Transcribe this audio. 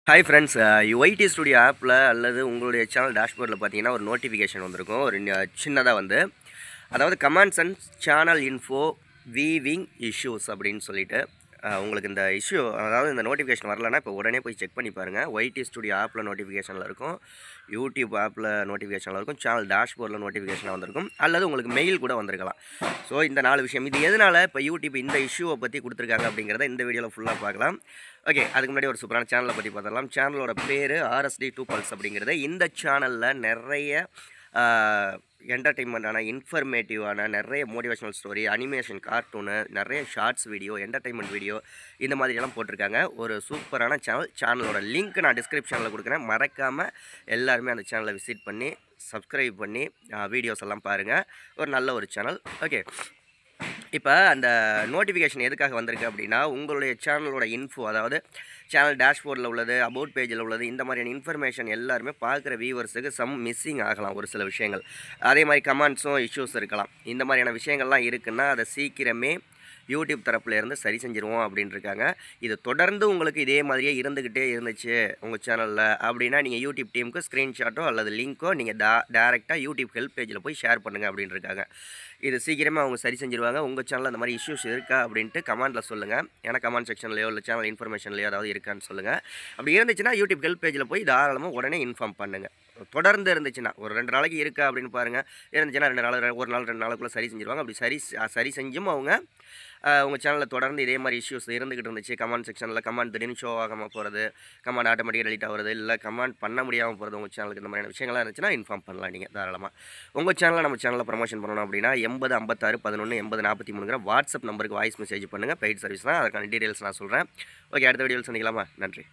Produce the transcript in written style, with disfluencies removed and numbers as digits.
Hi friends, UID studio ஆப்பில் அல்லது உங்களுடைய சேனல் டேஷ்போர்டில் பார்த்தீங்கன்னா ஒரு நோட்டிஃபிகேஷன் வந்திருக்கும். ஒரு சின்னதாக அதாவது commands and channel info weaving issues அப்படின்னு சொல்லிட்டு உங்களுக்கு இந்த இஷ்யூ, அதாவது இந்த நோட்டிஃபிகேஷன் வரலன்னா இப்போ உடனே போய் செக் பண்ணி பாருங்கள். ஒய்டி ஸ்டுடியோ ஆப்பில் நோட்டிஃபிகேஷனில் இருக்கும், யூடியூப் ஆப்பில் நோட்டிஃபிகேஷனில் இருக்கும், சேனல் டேஷ்போர்டில் நோட்டிஃபிகேஷன் வந்திருக்கும், அல்லது உங்களுக்கு மெயில் கூட வந்திருக்கலாம். ஸோ இந்த 4 விஷயம், இது எதனால் இப்போ யூடியூப் இந்த இஷ்யூவை பற்றி கொடுத்துருக்காங்க அப்படிங்கிறத இந்த வீடியோவில் ஃபுல்லாக பார்க்கலாம். ஓகே, அதுக்கு முன்னாடி ஒரு சூப்பரான சேனலை பற்றி பார்த்துடலாம். சேனலோட பேர் RSD2 Pulse அப்படிங்கிறது. இந்த சேனலில் நிறைய என்டர்டெயின்மெண்ட்டான, இன்ஃபர்மேட்டிவான, நிறைய மோட்டிவேஷனல் ஸ்டோரி, அனிமேஷன், கார்ட்டூனு, நிறைய ஷார்ட்ஸ் வீடியோ, என்டர்டெயின்மெண்ட் வீடியோ இந்த மாதிரியெல்லாம் போட்டிருக்காங்க. ஒரு சூப்பரான சேனலோட லிங்க் நான் டிஸ்கிரிப்ஷனில் கொடுக்குறேன். மறக்காமல் எல்லாருமே அந்த சேனலை விசிட் பண்ணி சப்ஸ்கிரைப் பண்ணி வீடியோஸ் எல்லாம் பாருங்கள். ஒரு நல்ல ஒரு சேனல். ஓகே, இப்போ அந்த நோட்டிஃபிகேஷன் எதுக்காக வந்திருக்கு அப்படின்னா, உங்களுடைய சேனலோட இன்ஃபோ, அதாவது சேனல் டேஷ்போர்டில் உள்ளது, அபவுட் பேஜில் உள்ளது, இந்த மாதிரியான இன்ஃபர்மேஷன் எல்லாருமே பார்க்குற வியூவர்ஸுக்கு மிஸ்ஸிங் ஆகலாம் ஒரு சில விஷயங்கள். அதே மாதிரி கமெண்ட்ஸும் இஷ்யூஸ் இருக்கலாம். இந்த மாதிரியான விஷயங்கள்லாம் இருக்குன்னா அதை சீக்கிரமே யூடியூப் தரப்புலேருந்து சரி செஞ்சுருவோம் அப்படின்னு இருக்காங்க. இது தொடர்ந்து உங்களுக்கு இதே மாதிரியே இருந்துக்கிட்டே இருந்துச்சு உங்கள் சேனலில் அப்படின்னா, நீங்கள் யூடியூப் டீமுக்கு ஸ்க்ரீன்ஷாட்டோ அல்லது லிங்க்கோ நீங்கள் டேரெக்டாக யூடியூப் ஹெல்ப் பேஜில் போய் ஷேர் பண்ணுங்கள் அப்படின்னு இருக்காங்க. இது சீக்கிரமாக அவங்க சரி செஞ்சுருவாங்க. உங்கள் சேனலில் அந்த மாதிரி இஷ்யூஸ் இருக்கா அப்படின்ட்டு கமெண்ட்டில் சொல்லுங்கள். ஏன்னா கமெண்ட் செக்ஷன்லையோ இல்லை சேனல் இன்ஃபர்மேஷன்லையோ ஏதாவது இருக்கான்னு சொல்லுங்கள். அப்படி இருந்துச்சுன்னா யூடியூப் ஹெல்ப் பேஜில் போய் தாராளமாக உடனே இன்ஃபார்ம் பண்ணுங்கள். தொடர்ந்து இருந்துச்சுன்னா ஒரு 2 நாளைக்கு இருக்கா அப்படின்னு பாருங்கள். இருந்துச்சுன்னா 2 நாள், ஒரு நாள் 2 நாளுக்குள்ளே சரி செஞ்சுருவாங்க. அப்படி சரி செஞ்சும் அவங்க உங்கள் சேனலில் தொடர்ந்து இதே மாதிரி இஷ்யூஸ் இருந்துக்கிட்டு இருந்துச்சு, கமெண்ட் செக்ஷனில் கமெண்ட் திடீர்னு ஷோ ஆகாமல் போகிறது, கமெண்ட் ஆட்டோமேட்டிக்காக டெலிட் ஆகிறது, இல்லை கமெண்ட் பண்ண முடியாமல் போகிறது உங்கள் சேனலுக்கு, இந்த மாதிரியான விஷயங்கள்லாம் இருந்துச்சுன்னா இன்ஃபார்ம் பண்ணலாம் நீங்கள் தாராளமாக. உங்கள் சேனலில் நம்ம சேனலில் ப்ரமோஷன் பண்ணணும் அப்படின்னா 80 56 11 80 43 வாட்ஸ்அப் நம்பருக்கு வாய்ஸ் மெசேஜ் பண்ணுங்கள். பெய்ட் சர்வீஸ் தான், அதுக்கான டீட்டெயில்ஸ் நான் சொல்கிறேன். ஓகே, அடுத்த வீடியோவில் சந்திக்கலாமா? நன்றி.